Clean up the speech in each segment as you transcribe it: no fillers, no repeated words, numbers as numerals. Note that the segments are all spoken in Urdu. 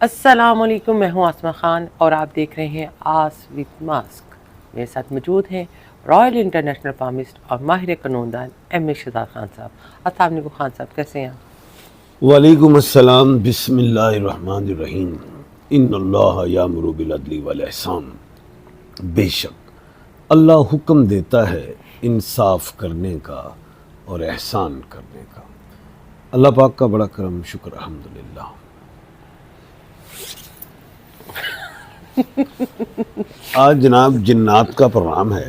السلام علیکم، میں ہوں آسما خان اور آپ دیکھ رہے ہیں آس وتھ ماسک۔ میرے ساتھ موجود ہیں رائل انٹرنیشنل فارمسٹ اور ماہر قانون دان ایم اے شہزاد خان صاحب۔ السلام علیکم خان صاحب، کیسے ہیں آپ؟ وعلیکم السلام۔ بسم اللہ الرحمن الرحیم۔ ان اللہ یامر بالعدل والاحسان۔ بے شک اللہ حکم دیتا ہے انصاف کرنے کا اور احسان کرنے کا۔ اللہ پاک کا بڑا کرم، شکر الحمدللہ۔ آج جناب جنات کا پروگرام ہے،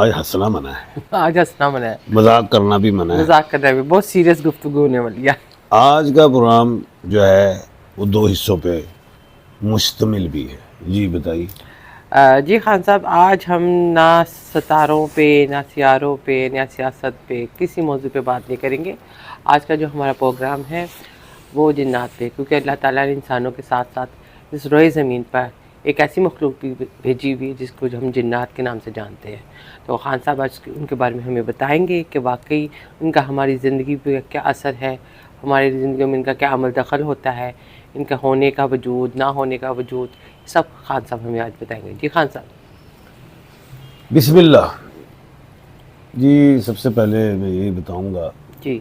آج ہنسنا منع ہے، آج ہنسنا منع ہے، مذاق کرنا بھی منع ہے۔ مذاق کرنا بھی، بہت سیریس گفتگو ہونے والی ہے۔ آج کا پروگرام جو ہے وہ 2 حصوں پہ مشتمل بھی ہے۔ جی بتائیے۔ جی خان صاحب، آج ہم نہ ستاروں پہ، نہ سیاروں پہ، نہ سیاست پہ، کسی موضوع پہ بات نہیں کریں گے۔ آج کا جو ہمارا پروگرام ہے وہ جنات پہ، کیونکہ اللہ تعالیٰ نے انسانوں کے ساتھ ساتھ اس روئے زمین پر ایک ایسی مخلوق بھی بھیجی ہوئی ہے جس کو ہم جنات کے نام سے جانتے ہیں۔ تو خان صاحب آج ان کے بارے میں ہمیں بتائیں گے کہ واقعی ان کا ہماری زندگی پہ کیا اثر ہے، ہماری زندگیوں میں ان کا کیا عمل دخل ہوتا ہے، ان کا ہونے کا وجود، نہ ہونے کا وجود، سب خان صاحب ہمیں آج بتائیں گے۔ جی خان صاحب۔ بسم اللہ۔ جی سب سے پہلے میں یہی بتاؤں گا جی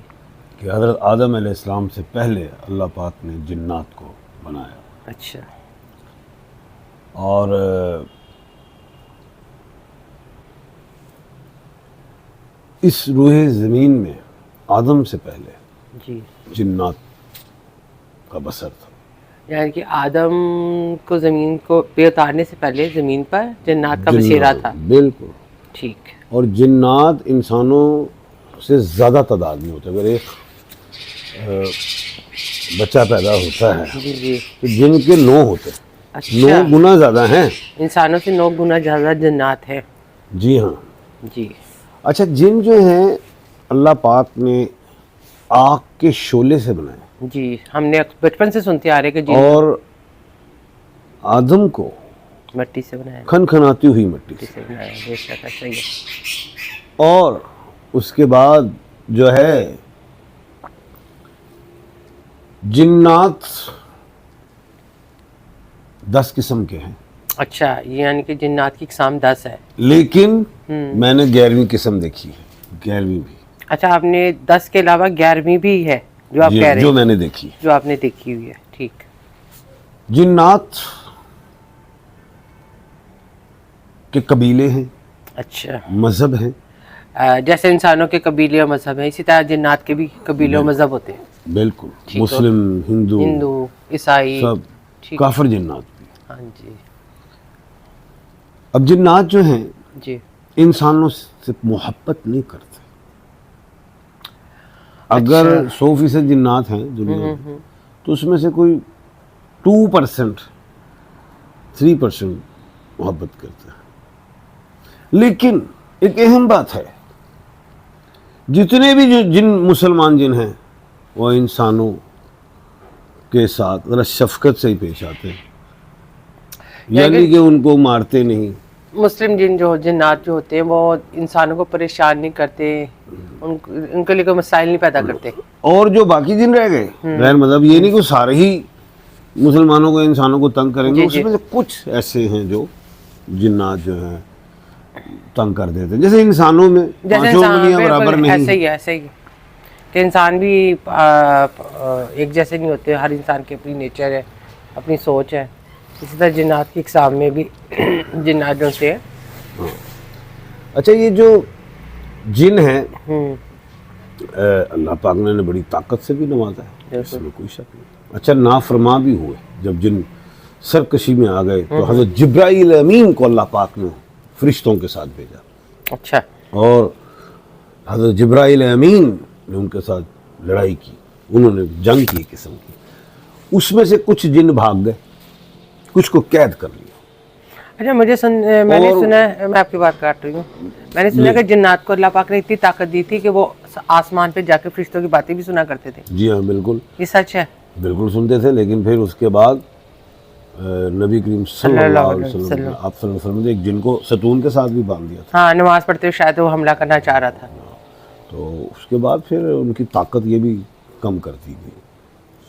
کہ حضرت آدم علیہ السلام سے پہلے اللہ پاک نے جنات کو بنایا، اچھا، اور اس روح زمین میں آدم سے پہلے جی، جنات کا بسر تھا۔ یعنی کہ آدم کو زمین کو پہ اتارنے سے پہلے زمین پر جنات کا بسیرا تھا۔ بالکل۔ ٹھیک۔ اور جنات انسانوں سے زیادہ تعداد میں ہوتے ہیں۔ اگر ایک بچہ پیدا ہوتا ہے جی جی، تو جن کے 9 ہوتے ہیں، اچھا، 9 گنا زیادہ ہیں۔ انسانوں سے 9 گنا زیادہ جنات ہے۔ جی ہاں۔ جی اچھا، جن جو ہیں اللہ پاک نے آگ کے شعلے سے بنائے، جی، ہم نے بچپن سے سنتے آ رہے کہ جی اور آدم کو مٹی سے بنایا، کھنکھناتی ہوئی مٹی مٹی سے، سے بنایا، بے شک ایسا ہی ہے۔ اور اس کے بعد جو ہے جنات 10 قسم کے ہیں، اچھا، یعنی کہ جنات کی اقسام 10 ہے۔ لیکن میں نے 11ویں قسم دیکھی ہے، 11ویں بھی، اچھا، آپ نے 10 کے علاوہ 11ویں بھی ہے جو آپ کہہ رہے ہیں، جو میں نے دیکھی۔ جو آپ نے دیکھی ہوئی ہے۔ ٹھیک۔ جنات کے قبیلے ہیں، اچھا، مذہب ہیں۔ جیسے انسانوں کے قبیلے اور مذہب ہیں، اسی طرح جنات کے بھی قبیلے اور مذہب ہوتے ہیں۔ بالکل، ٹھیک، مسلم، ہندو، عیسائی، سب، ٹھیک، کافر جنات بھی۔ ہاں جی اب جنات جو ہیں جی، انسانوں سے محبت نہیں کرتے۔ اگر 100% جنات ہیں دنیا میں تو اس میں سے کوئی 2%، 3% محبت کرتے ہیں۔ لیکن ایک اہم بات ہے، جتنے بھی جو مسلمان جن ہیں وہ انسانوں کے ساتھ ذرا شفقت سے ہی پیش آتے ہیں، یعنی کہ ان کو مارتے نہیں۔ مسلم جن جو جنات جو ہوتے ہیں وہ انسانوں کو پریشان نہیں کرتے، ان کے لیے کوئی مسائل نہیں پیدا کرتے۔ اور جو باقی جن رہ گئے غیر مذہب، یہ نہیں کہ سارے ہی مسلمانوں کو، انسانوں کو تنگ کریں گے، اس میں سے کچھ ایسے ہیں جو جنات جو ہیں تنگ کر دیتے ہیں، جیسے انسانوں میں پانچوں انگلیاں برابر نہیں۔ ایسے ہی ہے، ایسے ہی کہ انسان بھی ایک جیسے نہیں ہوتے، ہر انسان کی اپنی نیچر ہے، اپنی سوچ ہے۔ اسی طرح جنات کی اقسام میں بھی جنات جو سے ہیں۔ اچھا، یہ جو جن ہیں اللہ پاک نے بڑی طاقت سے بھی نوازا ہے، اس میں کوئی شک نہیں۔ اچھا، نافرما بھی ہوئے، جب جن سرکشی میں آ گئے تو حضرت جبرائیل امین کو اللہ پاک نے فرشتوں کے ساتھ بھیجا، اچھا، اور حضرت جبرائیل امین نے ان کے ساتھ لڑائی کی، انہوں نے جنگ کی قسم کی۔ اس میں سے کچھ جن بھاگ گئے، کچھ کو قید کر لیا۔ اچھا، میں نے سنا ہے، میں آپ کی بات کاٹ رہی ہوں، میں نے سنا کہ جنات کو اللہ پاک نے اتنی طاقت دی تھی کہ وہ آسمان پہ جا کے فرشتوں کی باتیں بھی سنا کرتے تھے۔ جی ہاں، بالکل، یہ سچ ہے؟ بالکل سنتے تھے، لیکن پھر اس کے بعد نبی کریم صلی اللہ علیہ وسلم نے، آپ صلی اللہ علیہ وسلم نے ایک جن کو ستون کے ساتھ بھی باندھ دیا تھا۔ ہاں، نماز پڑھتے ہوئے شاید وہ حملہ کرنا چاہ رہا تھا، تو اس کے بعد پھر ان کی طاقت یہ بھی کم کرتی گئی،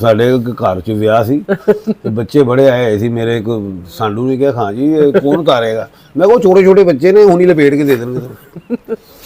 ਸਾਡੇ ਘਰ ਚ ਵਿਆਹ ਸੀ ਤੇ ਬੱਚੇ ਬੜੇ ਆਏ ਸੀ ਮੇਰੇ ਕੋ, ਸਾਂਡੂ ਨੇ ਕਿਹਾ ਖਾਂ ਜੀ ਇਹ ਕੌਣ ਉਤਾਰੇਗਾ? ਮੈਂ ਕਿਹਾ ਛੋਟੇ ਛੋਟੇ ਬੱਚੇ ਨੇ, ਹੁਣੀ ਲਪੇਟ ਕੇ ਦੇ ਦੇਣਗੇ।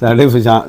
ਸਾਡੇ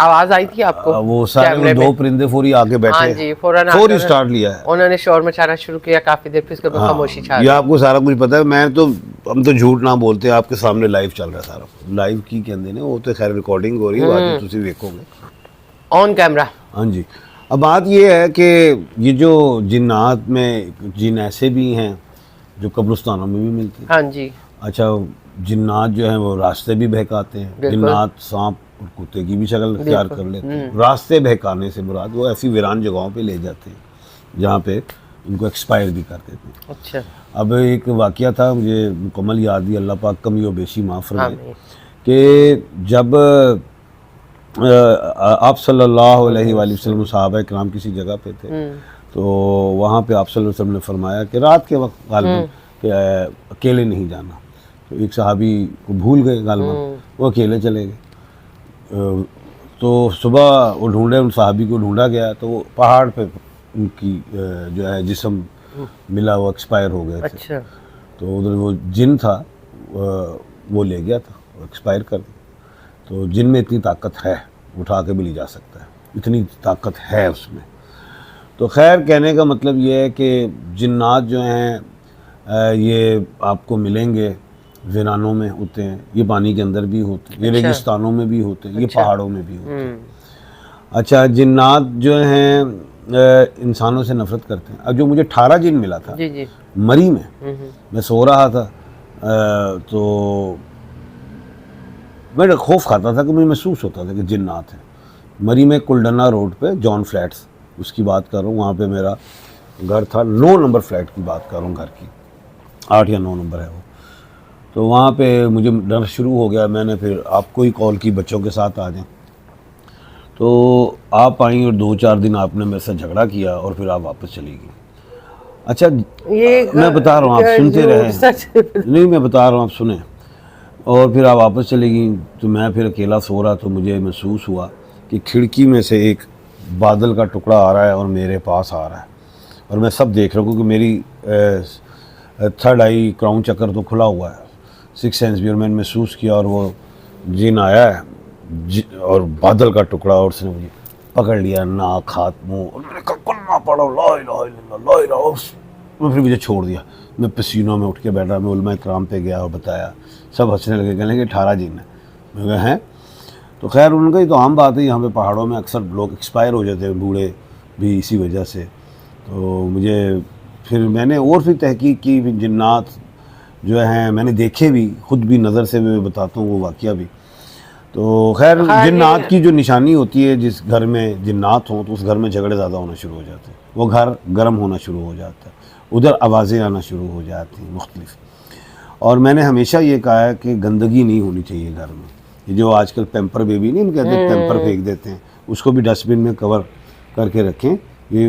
آواز آئی تھی آپ کو؟ وہ سارے دو پرندے فوری آگے بیٹھے, ہاں جی, فوراً فوری سٹارٹ لیا ہے, انہوں نے شور مچانا شروع کیا کافی دیر, پھر اس کے بعد خاموشی چھا گئی. یہ آپ کو سارا کچھ پتا ہے, میں تو ہم تو جھوٹ نہ بولتے, آپ کے سامنے لائیو چل رہا ہے سارا. لائیو کی کہندے نے, وہ تو خیر ریکارڈنگ ہو رہی ہے, باقی تسی دیکھو گے آن کیمرہ. ہاں جی. اب بات یہ ہے کہ یہ جو جنات میں جن ایسے بھی ہیں جو قبرستانوں میں بھی ملتے ہیں. ہاں جی. اچھا, جنات جو ہیں وہ راستے بھی بہکاتے ہیں. جنات سانپ اور کتے کی بھی شکل اختیار کر لیتے ہیں. راستے بہکانے سے مراد وہ ایسی ویران جگہوں پہ لے جاتے ہیں جہاں پہ ان کو ایکسپائر بھی کر دیتے ہیں. اچھا. اب ایک واقعہ تھا مجھے مکمل یاد ہی, اللہ پاک کمی و بیشی معاف فرمائے, کہ جب آپ صلی اللہ علیہ وآلہ وسلم صحابہ کرام کسی جگہ پہ تھے, تو وہاں پہ آپ صلی اللہ علیہ وسلم نے فرمایا کہ رات کے وقت غالباً کہ اکیلے نہیں جانا. تو ایک صحابی کو بھول گئے غالباً, وہ اکیلے چلے گئے. تو صبح وہ ڈھونڈے, ان صحابی کو ڈھونڈا گیا, تو وہ پہاڑ پہ ان کی جو ہے جسم ملا, وہ ایکسپائر ہو گئے تھے. اچھا. تو ادھر وہ جن تھا وہ لے گیا تھا, وہ ایکسپائر کر گیا. تو جن میں اتنی طاقت ہے, اٹھا کے بھی لے جا سکتا ہے, اتنی طاقت ہے اس میں. تو خیر کہنے کا مطلب یہ ہے کہ جنات جو ہیں یہ آپ کو ملیں گے, ویرانوں میں ہوتے ہیں, یہ پانی کے اندر بھی ہوتے ہیں, یہ ریگستانوں میں بھی ہوتے ہیں, یہ پہاڑوں میں بھی ہوتے ہیں. اچھا, جنات جو ہیں انسانوں سے نفرت کرتے ہیں. اب جو مجھے 18 جن ملا تھا مری میں سو رہا تھا, تو میں خوف کھاتا تھا کہ مجھے محسوس ہوتا تھا کہ جنات ہیں. مری میں کلڈنا روڈ پہ جان فلیٹس, اس کی بات کر رہا ہوں, وہاں پہ میرا گھر تھا. 9 نمبر فلیٹ کی بات کر رہا ہوں, گھر کی 8 یا 9 نمبر ہے وہ. تو وہاں پہ مجھے ڈر شروع ہو گیا. میں نے پھر آپ کو ہی کال کی, بچوں کے ساتھ آ جائیں. تو آپ آئیں اور 2-4 دن آپ نے میرے سے جھگڑا کیا اور پھر آپ واپس چلی گئی. اچھا, میں بتا رہا ہوں, آپ سنتے رہیں. نہیں, میں بتا رہا ہوں, آپ سنیں. اور پھر آپ واپس چلے گئیں. تو میں پھر اکیلا سو رہا, تو مجھے محسوس ہوا کہ کھڑکی میں سے ایک بادل کا ٹکڑا آ رہا ہے اور میرے پاس آ رہا ہے, اور میں سب دیکھ رہا ہوں, کیونکہ میری 3rd آئی کراؤن چکر تو کھلا ہوا ہے, 6th سینس بھی, اور میں نے محسوس کیا, اور وہ جن آیا ہے اور بادل کا ٹکڑا, اور اس نے مجھے پکڑ لیا, ناک, ہاتھ, منہ, اور میں نے کہا کلمہ پڑھو لا الہ الا اللہ, لا الہ. میں پھر مجھے چھوڑ دیا. میں پسینوں میں اٹھ کے بیٹھا. میں علماء کرام پہ گیا اور بتایا, سب ہنسنے لگے, کہنے کہ 18 جن ہیں. میں کہا ہیں. تو خیر ان کا ہی تو عام بات ہے, یہاں پہ پہاڑوں میں اکثر لوگ ایکسپائر ہو جاتے ہیں, بوڑھے بھی اسی وجہ سے. تو مجھے پھر میں نے اور پھر تحقیق کی, جنات جو ہیں میں نے دیکھے بھی, خود بھی نظر سے میں بتاتا ہوں وہ واقعہ بھی. تو خیر جنات کی جو نشانی ہوتی ہے, جس گھر میں جنات ہوں تو اس گھر میں جھگڑے زیادہ ہونا شروع ہو جاتے ہیں, وہ گھر گرم ہونا شروع ہو جاتا ہے, ادھر آوازیں آنا شروع ہو جاتی ہیں مختلف. اور میں نے ہمیشہ یہ کہا ہے کہ گندگی نہیں ہونی چاہیے گھر میں. یہ جو آج کل پیمپر بیبی نہیں کہتے ہیں, پیمپر پھینک دیتے ہیں, اس کو بھی ڈسٹ بن میں کور کر کے رکھیں. یہ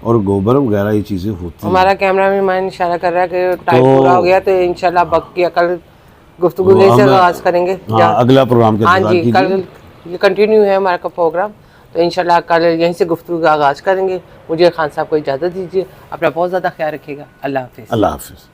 اور گوبر وغیرہ یہ چیزیں ہوتی ہیں. ہمارا کیمرہ مین اشارہ کر رہا ہے کہ ٹائم پورا ہو گیا, تو انشاءاللہ وقت کی عقل گفتگو سے آغاز کریں گے. اگلا پروگرام کے انتظار کیجیے. ہاں جی, کل کنٹینیو ہے ہمارا پروگرام, تو انشاءاللہ کل یہیں سے گفتگو کا آغاز کریں گے. مجھے خان صاحب کو اجازت دیجیے, اپنا بہت زیادہ خیال رکھیے گا. اللہ حافظ. اللہ حافظ.